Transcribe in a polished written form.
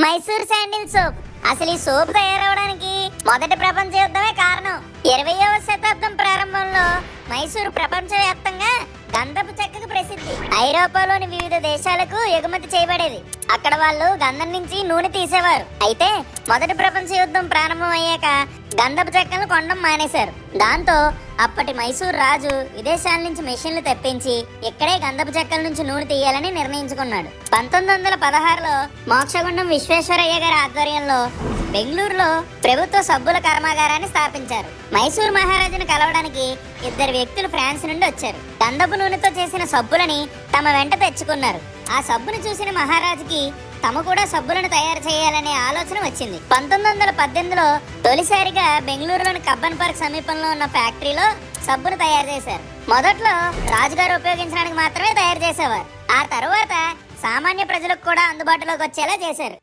Mysore sandal soap. అసలు ఈ soap తయారవడానికి మొదటి ప్రపంచ యుద్ధమే కారణం. 20వ శతాబ్దం ప్రారంభంలో మైసూర్ ప్రపంచవ్యాప్తంగా గంధపు చెక్కకు ప్రసిద్ధి. ఐరోపాలోని వివిధ దేశాలకు ఎగుమతి చేయబడేది. అక్కడ వాళ్ళు గంధం నుంచి నూనె తీసేవారు. అయితే మొదటి ప్రపంచ యుద్ధం ప్రారంభం అయ్యాక గంధపు చెక్కలను కొనడం మానేశారు. దాంతో అప్పటి మైసూర్ రాజు విదేశాల నుంచి మెషిన్లు తెప్పించి ఇక్కడే గంధపు చెక్కల నుంచి నూనె తీయాలని నిర్ణయించుకున్నాడు. 1916లో మోక్షగుండం విశ్వేశ్వరయ్య గారి ఆధ్వర్యంలో బెంగళూరులో ప్రభుత్వ సబ్బుల కర్మాగారాన్ని స్థాపించారు. మైసూర్ మహారాజును కలవడానికి ఇద్దరు వ్యక్తులు ఫ్రాన్స్ నుండి వచ్చారు. గంధపు నూనెతో చేసిన సబ్బులని తమ వెంట తెచ్చుకున్నారు. ఆ సబ్బును చూసిన మహారాజుకి తమ కూడా సబ్బులను తయారు చేయాలనే ఆలోచన వచ్చింది. 1918లో తొలిసారిగా బెంగళూరులోని కబ్బన్ పార్క్ సమీపంలో ఉన్న ఫ్యాక్టరీలో సబ్బును తయారు చేశారు. మొదట్లో రాజుగారు ఉపయోగించడానికి మాత్రమే తయారు చేసేవారు. ఆ తరువాత సామాన్య ప్రజలకు కూడా అందుబాటులోకి వచ్చేలా చేశారు.